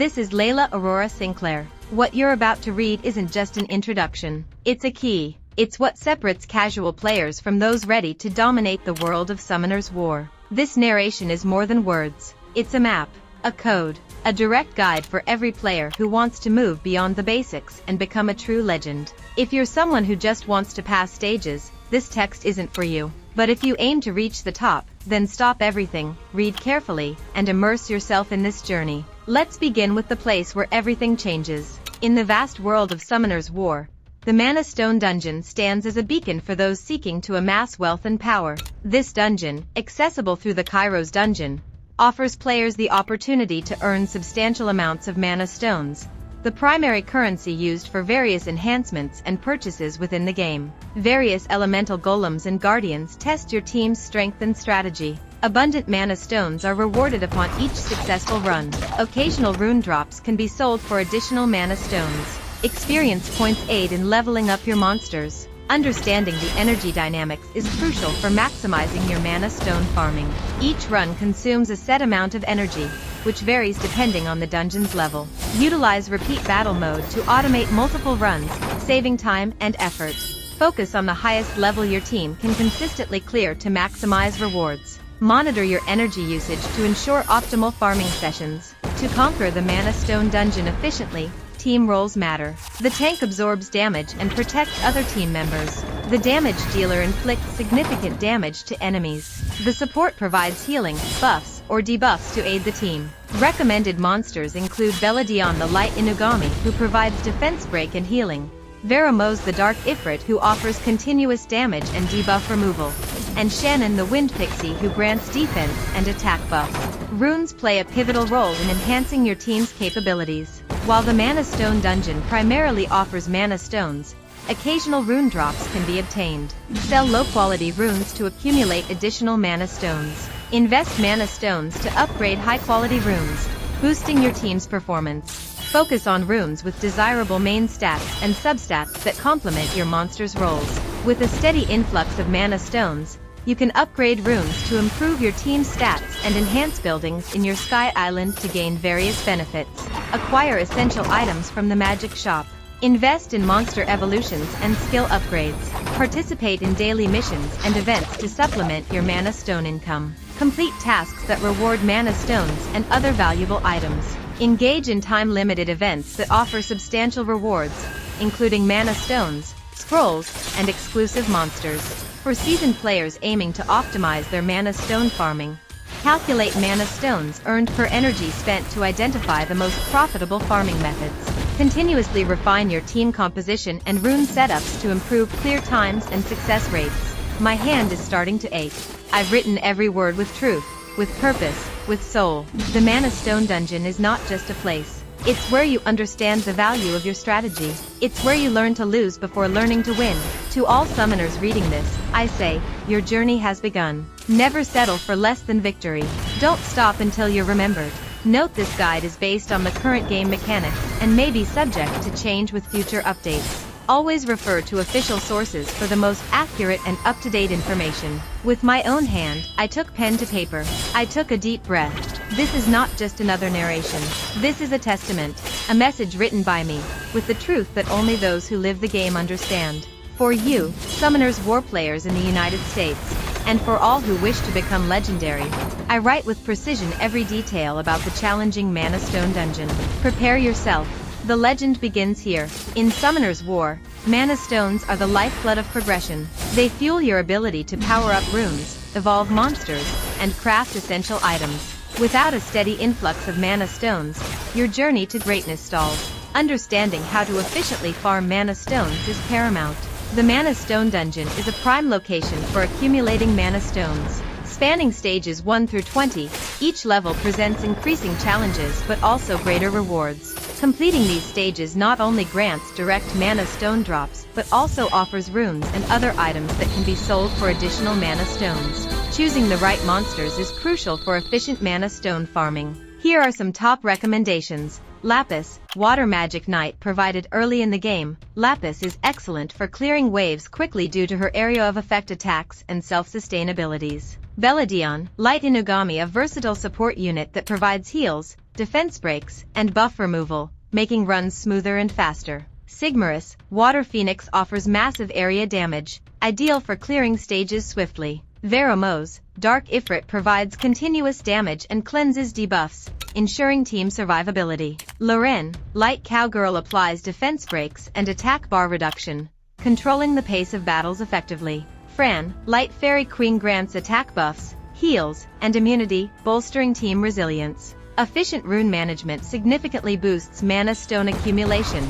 This is Layla Aurora Sinclair. What you're about to read isn't just an introduction. It's a key. It's what separates casual players from those ready to dominate the world of Summoner's War. This narration is more than words. It's a map, a code, a direct guide for every player who wants to move beyond the basics and become a true legend. If you're someone who just wants to pass stages, this text isn't for you. But if you aim to reach the top, then stop everything, read carefully, and immerse yourself in this journey. Let's begin with the place where everything changes. In the vast world of Summoner's War, the Mana Stone Dungeon stands as a beacon for those seeking to amass wealth and power. This dungeon, accessible through the Kairos Dungeon, offers players the opportunity to earn substantial amounts of mana stones, the primary currency used for various enhancements and purchases within the game. Various elemental golems and guardians test your team's strength and strategy. Abundant mana stones are rewarded upon each successful run. Occasional rune drops can be sold for additional mana stones. Experience points aid in leveling up your monsters. Understanding the energy dynamics is crucial for maximizing your mana stone farming. Each run consumes a set amount of energy, which varies depending on the dungeon's level. Utilize repeat battle mode to automate multiple runs, saving time and effort. Focus on the highest level your team can consistently clear to maximize rewards. Monitor your energy usage to ensure optimal farming sessions. To conquer the Mana Stone Dungeon efficiently, team roles matter. The tank absorbs damage and protects other team members. The damage dealer inflicts significant damage to enemies. The support provides healing, buffs, or debuffs to aid the team. Recommended monsters include Beladion the Light Inugami, who provides defense break and healing, Veramos the Dark Ifrit, who offers continuous damage and debuff removal, and Shannon the Wind Pixie, who grants defense and attack buffs. Runes play a pivotal role in enhancing your team's capabilities. While the Mana Stone Dungeon primarily offers mana stones, occasional rune drops can be obtained. Sell low-quality runes to accumulate additional mana stones. Invest mana stones to upgrade high-quality runes, boosting your team's performance. Focus on runes with desirable main stats and substats that complement your monster's roles. With a steady influx of mana stones, you can upgrade runes to improve your team's stats and enhance buildings in your Sky Island to gain various benefits. Acquire essential items from the magic shop. Invest in monster evolutions and skill upgrades. Participate in daily missions and events to supplement your mana stone income. Complete tasks that reward mana stones and other valuable items. Engage in time-limited events that offer substantial rewards, including mana stones, scrolls, and exclusive monsters. For seasoned players aiming to optimize their mana stone farming, calculate mana stones earned per energy spent to identify the most profitable farming methods. Continuously refine your team composition and rune setups to improve clear times and success rates. My hand is starting to ache. I've written every word with truth, with purpose, with soul. The Mana Stone Dungeon is not just a place. It's where you understand the value of your strategy. It's where you learn to lose before learning to win. To all summoners reading this, I say, your journey has begun. Never settle for less than victory. Don't stop until you're remembered. Note this guide is based on the current game mechanics and may be subject to change with future updates. Always refer to official sources for the most accurate and up-to-date information. With my own hand, I took pen to paper. I took a deep breath. This is not just another narration. This is a testament, a message written by me, with the truth that only those who live the game understand. For you, Summoner's War players in the United States, and for all who wish to become legendary, I write with precision every detail about the challenging Mana Stone Dungeon. Prepare yourself. The legend begins here. In Summoner's War, mana stones are the lifeblood of progression. They fuel your ability to power up runes, evolve monsters, and craft essential items. Without a steady influx of mana stones, your journey to greatness stalls. Understanding how to efficiently farm mana stones is paramount. The Mana Stone Dungeon is a prime location for accumulating mana stones. Spanning stages 1 through 20, each level presents increasing challenges but also greater rewards. Completing these stages not only grants direct mana stone drops but also offers runes and other items that can be sold for additional mana stones. Choosing the right monsters is crucial for efficient mana stone farming. Here are some top recommendations. Lapis, Water Magic Knight provided early in the game. Lapis is excellent for clearing waves quickly due to her area of effect attacks and self-sustain abilities. Beladion, Light Inugami, a versatile support unit that provides heals, defense breaks, and buff removal, making runs smoother and faster. Sigmarus, Water Phoenix offers massive area damage, ideal for clearing stages swiftly. Veromose, Dark Ifrit provides continuous damage and cleanses debuffs, ensuring team survivability. Loren, Light Cowgirl applies defense breaks and attack bar reduction, controlling the pace of battles effectively. Fran, Light Fairy Queen grants attack buffs, heals, and immunity, bolstering team resilience. Efficient rune management significantly boosts mana stone accumulation.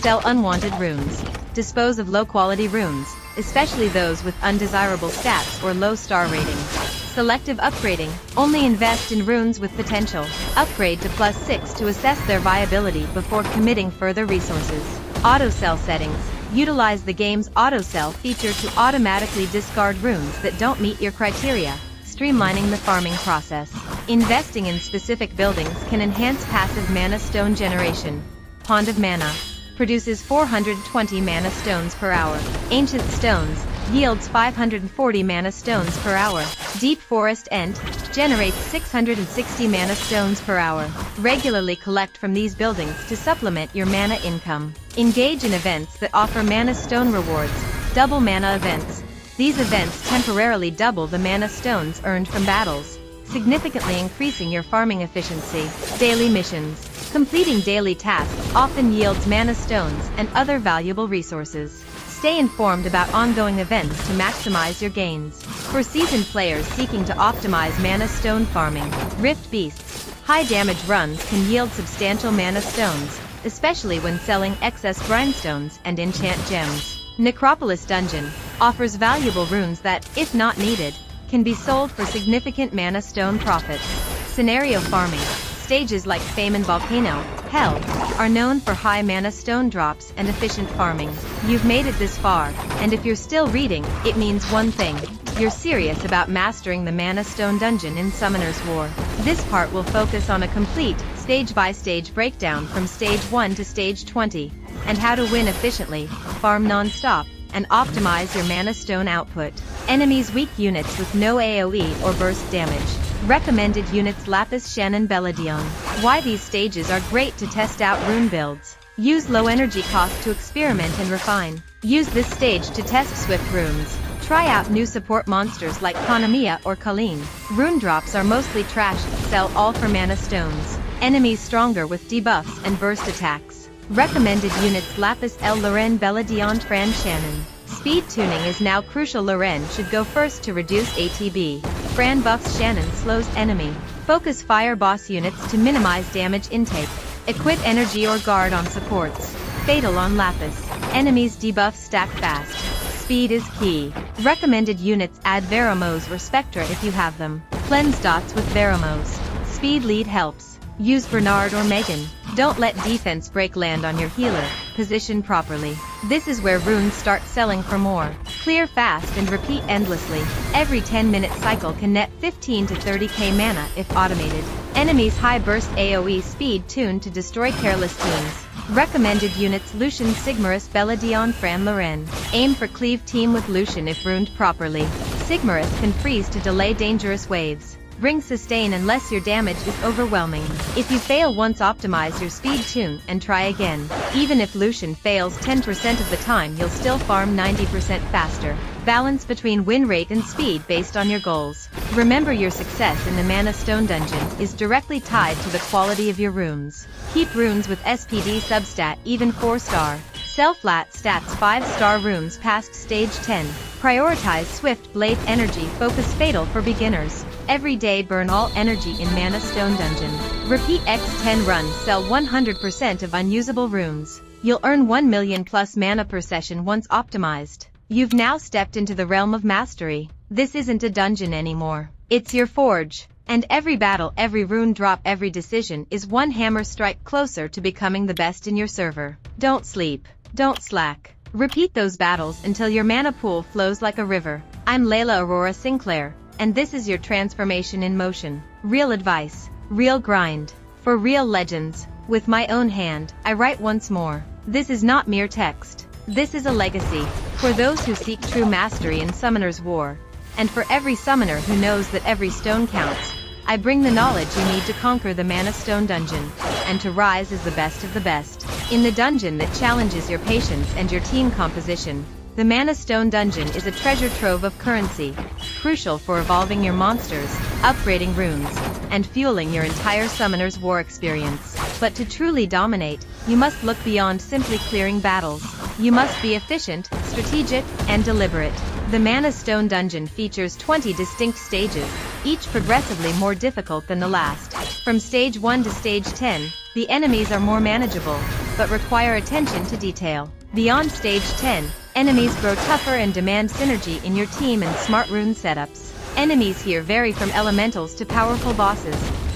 Sell unwanted runes. Dispose of low-quality runes, especially those with undesirable stats or low star ratings. Selective upgrading. Only invest in runes with potential. Upgrade to +6 to assess their viability before committing further resources. Auto-sell settings. Utilize the game's auto-sell feature to automatically discard runes that don't meet your criteria, streamlining the farming process. Investing in specific buildings can enhance passive mana stone generation. Pond of Mana produces 420 mana stones per hour. Ancient Stones yields 540 mana stones per hour. Deep Forest Ent generates 660 mana stones per hour. Regularly collect from these buildings to supplement your mana income. Engage in events that offer mana stone rewards. Double mana events. These events temporarily double the mana stones earned from battles, significantly increasing your farming efficiency. Daily missions. Completing daily tasks often yields mana stones and other valuable resources. Stay informed about ongoing events to maximize your gains. For seasoned players seeking to optimize mana stone farming, Rift Beasts, high damage runs can yield substantial mana stones, especially when selling excess grindstones and enchant gems. Necropolis Dungeon offers valuable runes that, if not needed, can be sold for significant mana stone profits. Scenario farming. Stages like Fame and Volcano, Hell, are known for high mana stone drops and efficient farming. You've made it this far, and if you're still reading, it means one thing. You're serious about mastering the Mana Stone Dungeon in Summoner's War. This part will focus on a complete, stage-by-stage breakdown from Stage 1 to Stage 20, and how to win efficiently, farm non-stop, and optimize your Mana Stone output. Enemies weak units with no AoE or burst damage. Recommended units Lapis Shannon Beladion. Why these stages are great to test out rune builds. Use low energy cost to experiment and refine. Use this stage to test swift runes. Try out new support monsters like Kanamiya or Colleen. Rune drops are mostly trash, sell all for mana stones. Enemies stronger with debuffs and burst attacks. Recommended units Lapis El Loren Beladion Fran Shannon. Speed tuning is now crucial. Loren should go first to reduce ATB. Fran buffs Shannon slows enemy. Focus fire boss units to minimize damage intake. Equip energy or guard on supports. Fatal on Lapis. Enemies debuff stack fast. Speed is key. Recommended units add Veromose or Spectra if you have them. Cleanse dots with Veromose. Speed lead helps. Use Bernard or Megan. Don't let defense break land on your healer. Position properly. This is where runes start selling for more. Clear fast and repeat endlessly. Every 10-minute cycle can net 15 to 30k mana if automated. Enemies high burst AoE speed tuned to destroy careless teams. Recommended units Lucian Sigmarus Beladion Fran Loren. Aim for cleave team with Lucian if runed properly. Sigmarus can freeze to delay dangerous waves. Bring sustain unless your damage is overwhelming. If you fail once, optimize your speed tune and try again. Even if Lucian fails 10% of the time, you'll still farm 90% faster. Balance between win rate and speed based on your goals. Remember, your success in the Mana Stone Dungeon is directly tied to the quality of your runes. Keep runes with SPD substat even 4-star. Sell flat stats 5-star runes past stage 10. Prioritize Swift Blade Energy Focus Fatal for beginners. Every day burn all energy in Mana Stone Dungeon. Repeat X10 runs, sell 100% of unusable runes. You'll earn 1 million plus mana per session once optimized. You've now stepped into the realm of mastery. This isn't a dungeon anymore. It's your forge. And every battle, every rune drop, every decision is one hammer strike closer to becoming the best in your server. Don't sleep. Don't slack. Repeat those battles until your mana pool flows like a river. I'm Layla Aurora Sinclair, and this is your transformation in motion. Real advice, real grind, for real legends. With my own hand, I write once more. This is not mere text. This is a legacy, for those who seek true mastery in Summoner's War, and for every summoner who knows that every stone counts. I bring the knowledge you need to conquer the Mana Stone dungeon, and to rise as the best of the best. In the dungeon that challenges your patience and your team composition, the Mana Stone dungeon is a treasure trove of currency, crucial for evolving your monsters, upgrading runes, and fueling your entire Summoner's War experience. But to truly dominate, you must look beyond simply clearing battles. You must be efficient, strategic, and deliberate. The Mana Stone dungeon features 20 distinct stages, each progressively more difficult than the last. From stage 1 to stage 10, the enemies are more manageable, but require attention to detail. Beyond stage 10, enemies grow tougher and demand synergy in your team and smart rune setups. Enemies here vary from elementals to powerful bosses,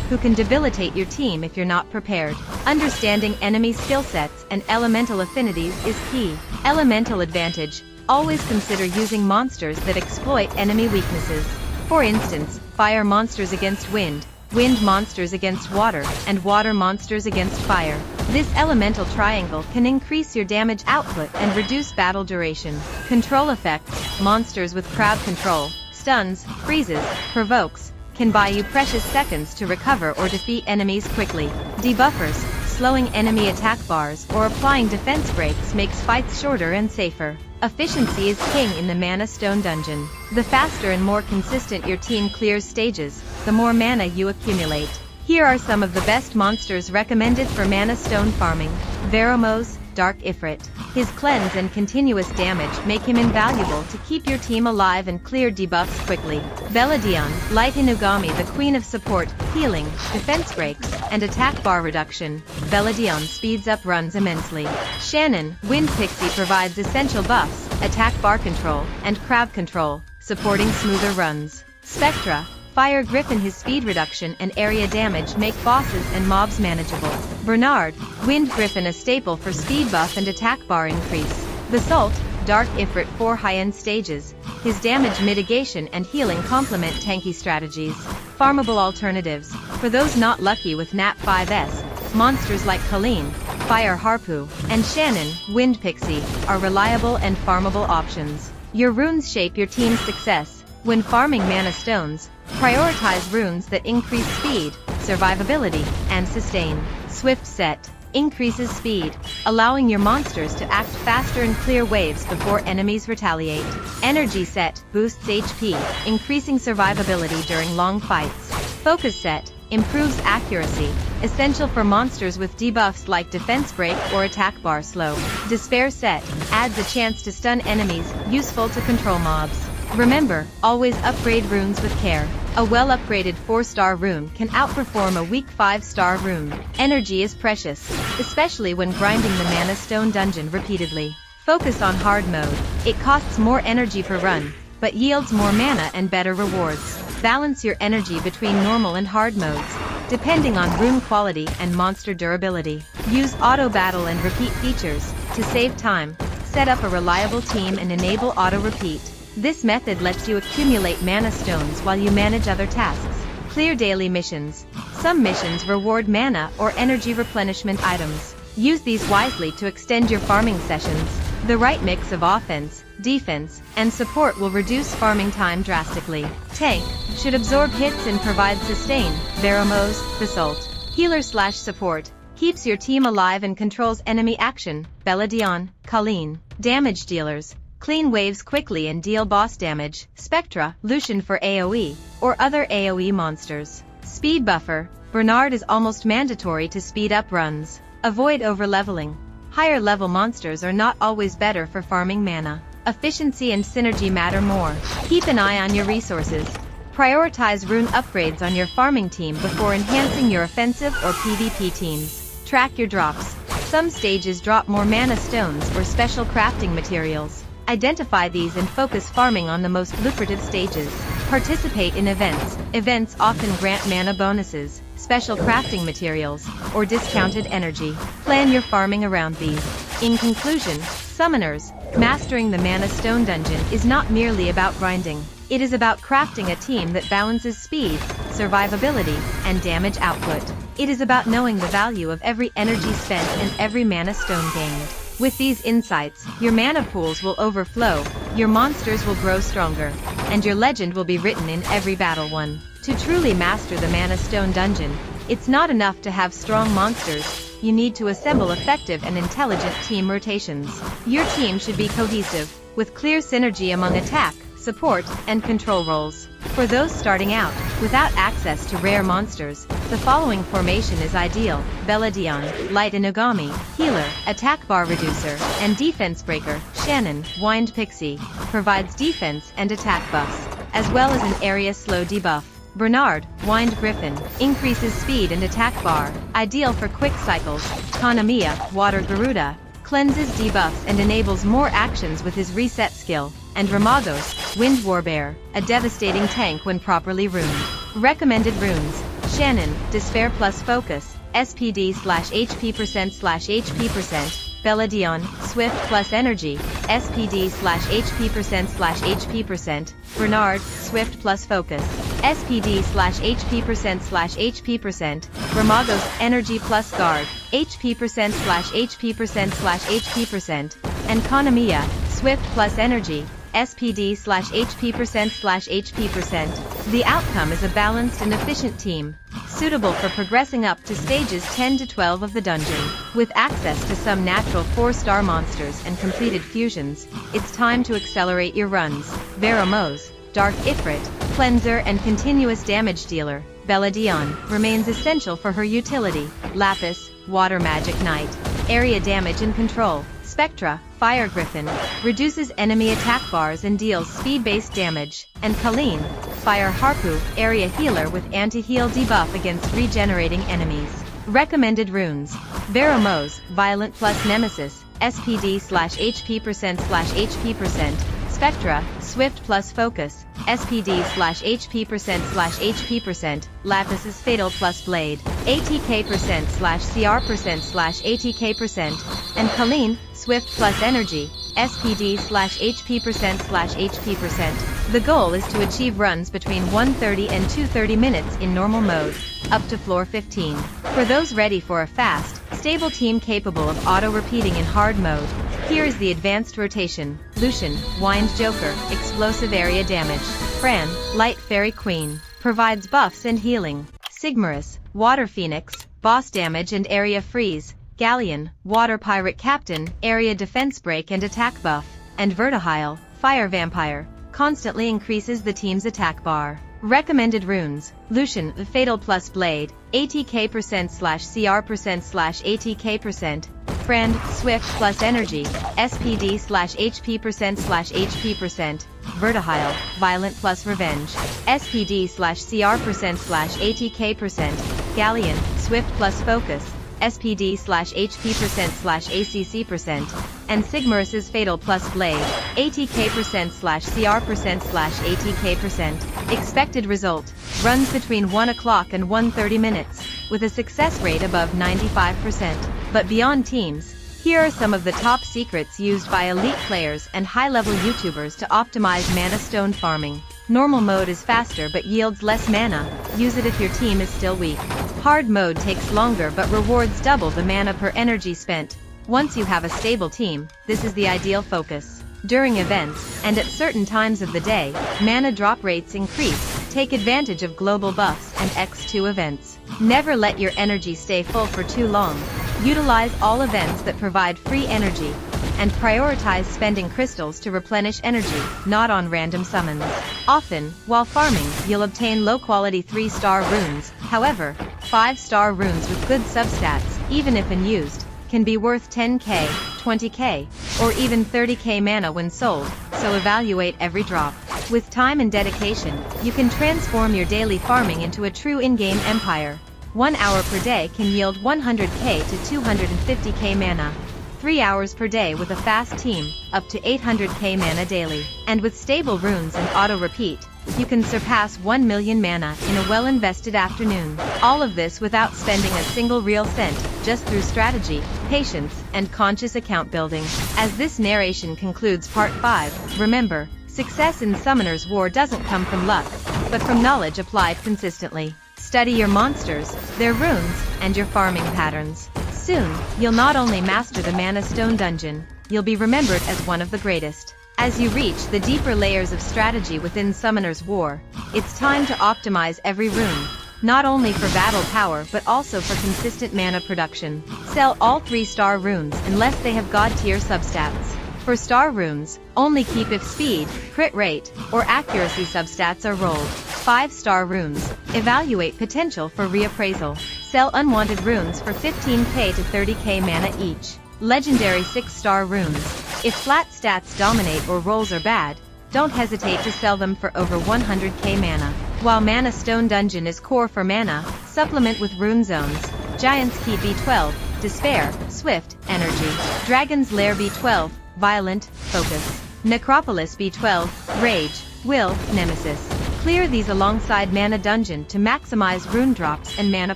who can debilitate your team if you're not prepared. Understanding enemy skill sets and elemental affinities is key. Elemental advantage: always consider using monsters that exploit enemy weaknesses. For instance, fire monsters against wind, wind monsters against water, and water monsters against fire. This elemental triangle can increase your damage output and reduce battle duration. Control effects: monsters with crowd control, stuns, freezes, provokes, can buy you precious seconds to recover or defeat enemies quickly. Debuffers: slowing enemy attack bars or applying defense breaks makes fights shorter and safer. Efficiency is king in the Mana Stone dungeon. The faster and more consistent your team clears stages, the more mana you accumulate. Here are some of the best monsters recommended for Mana Stone farming. Veromos, Dark Ifrit. His cleanse and continuous damage make him invaluable to keep your team alive and clear debuffs quickly. Beladion, Light Inugami, the queen of support, healing, defense breaks, and attack bar reduction. Beladion speeds up runs immensely. Shannon, Wind Pixie, provides essential buffs, attack bar control, and crowd control, supporting smoother runs. Spectra, Fire Griffin, his speed reduction and area damage make bosses and mobs manageable. Bernard, Wind Griffin, a staple for speed buff and attack bar increase. Basalt, Dark Ifrit, 4 high-end stages. His damage mitigation and healing complement tanky strategies. Farmable alternatives: for those not lucky with Nat 5s, monsters like Colleen, Fire Harpoo, and Shannon, Wind Pixie, are reliable and farmable options. Your runes shape your team's success. When farming Mana Stones, prioritize runes that increase speed, survivability, and sustain. Swift Set increases speed, allowing your monsters to act faster and clear waves before enemies retaliate. Energy Set boosts HP, increasing survivability during long fights. Focus Set improves accuracy, essential for monsters with debuffs like defense break or attack bar slow. Despair Set adds a chance to stun enemies, useful to control mobs. Remember, always upgrade runes with care. A well-upgraded 4-star rune can outperform a weak 5-star rune. Energy is precious, especially when grinding the Mana Stone dungeon repeatedly. Focus on hard mode. It costs more energy per run, but yields more mana and better rewards. Balance your energy between normal and hard modes, depending on rune quality and monster durability. Use auto battle and repeat features to save time. Set up a reliable team and enable auto repeat. This method lets you accumulate Mana Stones while you manage other tasks. Clear daily missions. Some missions reward mana or energy replenishment items. Use these wisely to extend your farming sessions. The right mix of offense, defense, and support will reduce farming time drastically. Tank should absorb hits and provide sustain. Veromos, Basalt. Healer/support keeps your team alive and controls enemy action. Beladion, Colleen. Damage dealers clean waves quickly and deal boss damage. Spectra, Lucian for AoE, or other AoE monsters. Speed buffer, Bernard is almost mandatory to speed up runs. Avoid overleveling. Higher level monsters are not always better for farming mana. Efficiency and synergy matter more. Keep an eye on your resources. Prioritize rune upgrades on your farming team before enhancing your offensive or PvP teams. Track your drops. Some stages drop more Mana Stones or special crafting materials. Identify these and focus farming on the most lucrative stages. Participate in events. Events often grant mana bonuses, special crafting materials, or discounted energy. Plan your farming around these. In conclusion, summoners, mastering the Mana Stone dungeon is not merely about grinding. It is about crafting a team that balances speed, survivability, and damage output. It is about knowing the value of every energy spent and every Mana Stone gained. With these insights, your mana pools will overflow, your monsters will grow stronger, and your legend will be written in every battle won. To truly master the Mana Stone dungeon, it's not enough to have strong monsters, you need to assemble effective and intelligent team rotations. Your team should be cohesive, with clear synergy among attack, support, and control roles. For those starting out, without access to rare monsters, the following formation is ideal: Beladion, Light Inugami, Healer, Attack Bar Reducer, and Defense Breaker. Shannon, Wind Pixie, provides defense and attack buffs, as well as an area slow debuff. Bernard, Wind Griffin, increases speed and attack bar, ideal for quick cycles. Kanamiya, Water Garuda, cleanses debuffs and enables more actions with his reset skill. And Ramagos, Wind Warbear, a devastating tank when properly runed. Recommended runes: Shannon, Despair plus Focus, SPD/HP%/HP%. Beladion, Swift plus Energy, SPD/HP%/HP%. Bernard, Swift plus Focus, SPD/HP%/HP%. Ramagos, Energy plus Guard, HP%/HP%/HP%. And Kanamiya, Swift plus Energy, SPD/HP%/HP%. The outcome is a balanced and efficient team, suitable for progressing up to stages 10 to 12 of the dungeon. With access to some natural 4-star monsters and completed fusions, it's time to accelerate your runs. Veromose, Dark Ifrit, Cleanser and continuous damage dealer. Beladion, remains essential for her utility. Lapis, Water Magic Knight, area damage and control. Spectra, Fire Griffin, reduces enemy attack bars and deals speed-based damage. And Colleen, Fire Harpu, area healer with anti-heal debuff against regenerating enemies. Recommended runes: Veromose, Violent plus Nemesis, SPD/HP%/HP%. Spectra, Swift plus Focus, SPD/HP%/HP%. Lapis's Fatal plus Blade, ATK%/CR%/ATK%. And Colleen, Swift plus Energy, SPD/HP%/HP%. The goal is to achieve runs between 130 and 230 minutes in normal mode, up to floor 15. For those ready for a fast, stable team capable of auto-repeating in hard mode, here is the advanced rotation: Lucian, Wind Joker, explosive area damage. Fran, Light Fairy Queen, provides buffs and healing. Sigmarus, Water Phoenix, boss damage and area freeze. Galleon, Water Pirate Captain, area defense break and attack buff. And Vertihile, Fire Vampire, constantly increases the team's attack bar. Recommended runes: Lucian, the Fatal plus Blade, ATK%/CR%/ATK%. Friend, Swift plus Energy, SPD/HP%/HP%. Vertihile, Violent plus Revenge, SPD/CR%/ATK%. Galleon, Swift plus Focus, SPD/HP%/ACC%. And Sigmarus's Fatal plus Blade, ATK%/CR%/ATK%. Expected result: runs between 1 o'clock and 1:30 minutes, with a success rate above 95%. But beyond teams, here are some of the top secrets used by elite players and high-level YouTubers to optimize mana stone farming. Normal mode is faster but yields less mana. Use it if your team is still weak. Hard mode takes longer but rewards double the mana per energy spent. Once you have a stable team, this is the ideal focus. During events, and at certain times of the day, mana drop rates increase. Take advantage of global buffs and X2 events. Never let your energy stay full for too long. Utilize all events that provide free energy, and prioritize spending crystals to replenish energy, not on random summons. Often, while farming, you'll obtain low-quality 3-star runes. However, 5-star runes with good substats, even if unused, can be worth 10k, 20k, or even 30k mana when sold, so evaluate every drop. With time and dedication, you can transform your daily farming into a true in-game empire. 1 hour per day can yield 100k to 250k mana. 3 hours per day with a fast team, up to 800k mana daily. And with stable runes and auto-repeat, you can surpass 1 million mana in a well-invested afternoon. All of this without spending a single real cent, just through strategy, patience, and conscious account building. As this narration concludes part 5, remember, success in Summoner's War doesn't come from luck, but from knowledge applied consistently. Study your monsters, their runes, and your farming patterns. Soon, you'll not only master the Mana Stone dungeon, you'll be remembered as one of the greatest. As you reach the deeper layers of strategy within Summoner's War, It's time to optimize every rune, not only for battle power but also for consistent mana production. Sell all 3-star runes unless they have god tier substats. For star runes, only keep if speed, crit rate, or accuracy substats are rolled. 5-star runes, evaluate potential for reappraisal. Sell unwanted runes for 15k to 30k mana each. Legendary 6-star runes. If flat stats dominate or rolls are bad, don't hesitate to sell them for over 100k mana. While Mana Stone Dungeon is core for mana, supplement with rune zones. Giant's Key B12, Despair, Swift, Energy. Dragon's Lair B12, Violent, Focus. Necropolis B12, Rage, Will, Nemesis. Clear these alongside Mana Dungeon to maximize rune drops and mana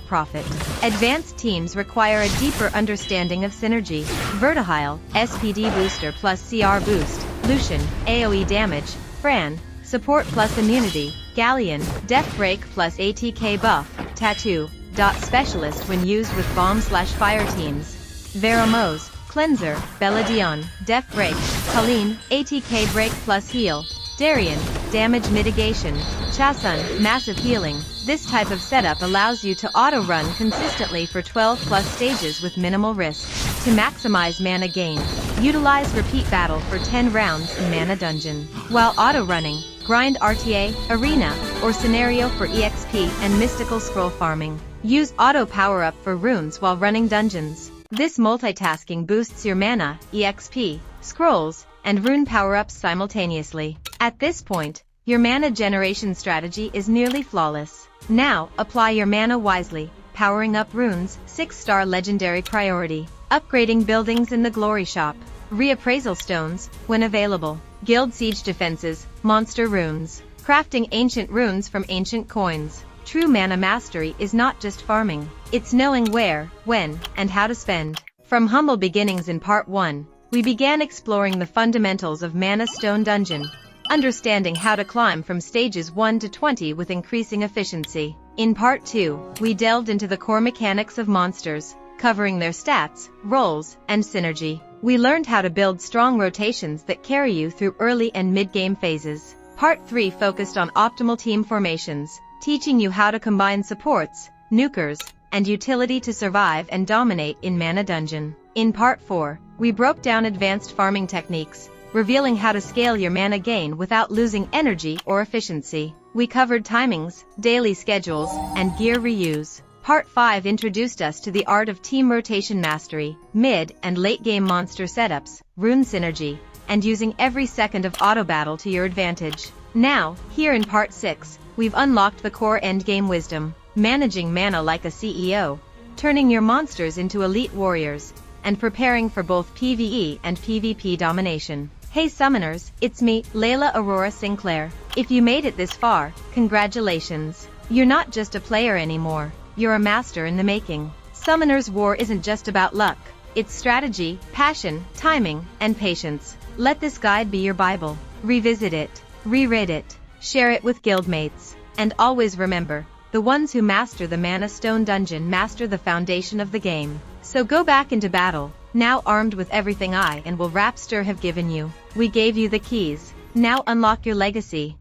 profit. Advanced teams require a deeper understanding of synergy. Vertihile, SPD booster plus CR boost. Lucian, AoE damage. Fran, support plus immunity. Galleon, death break plus ATK buff. Tattoo, dot specialist when used with bomb/fire teams. Veromose, cleanser. Beladion, death break. Colleen, ATK break plus heal. Darien, damage mitigation. Chasun, massive healing. This type of setup allows you to auto-run consistently for 12 plus stages with minimal risk. To maximize mana gain, utilize repeat battle for 10 rounds in Mana Dungeon. While auto-running, grind RTA, Arena, or Scenario for EXP and Mystical Scroll farming. Use auto power-up for runes while running dungeons. This multitasking boosts your mana, EXP, scrolls, and rune power-ups simultaneously. At this point, your mana generation strategy is nearly flawless. Now, apply your mana wisely, powering up runes, 6-star legendary priority. Upgrading buildings in the Glory Shop. Reappraisal stones, when available. Guild siege defenses, monster runes. Crafting ancient runes from ancient coins. True mana mastery is not just farming. It's knowing where, when, and how to spend. From humble beginnings in Part 1, we began exploring the fundamentals of Mana Stone Dungeon, understanding how to climb from stages 1 to 20 with increasing efficiency. In Part 2, we delved into the core mechanics of monsters, covering their stats, rolls, and synergy. We learned how to build strong rotations that carry you through early and mid-game phases. Part 3 focused on optimal team formations, teaching you how to combine supports, nukers, and utility to survive and dominate in Mana Dungeon. In Part 4, we broke down advanced farming techniques, revealing how to scale your mana gain without losing energy or efficiency. We covered timings, daily schedules, and gear reuse. Part 5 introduced us to the art of team rotation mastery, mid and late game monster setups, rune synergy, and using every second of auto battle to your advantage. Now, here in Part 6, we've unlocked the core endgame wisdom, managing mana like a CEO, turning your monsters into elite warriors, and preparing for both PvE and PvP domination. Hey summoners, it's me, Layla Aurora Sinclair. If you made it this far, congratulations. You're not just a player anymore, you're a master in the making. Summoner's War isn't just about luck, it's strategy, passion, timing, and patience. Let this guide be your Bible. Revisit it, reread it, share it with guildmates, and always remember, the ones who master the Mana Stone Dungeon master the foundation of the game. So go back into battle, now armed with everything I and Wil Rapstar have given you. We gave you the keys, now unlock your legacy.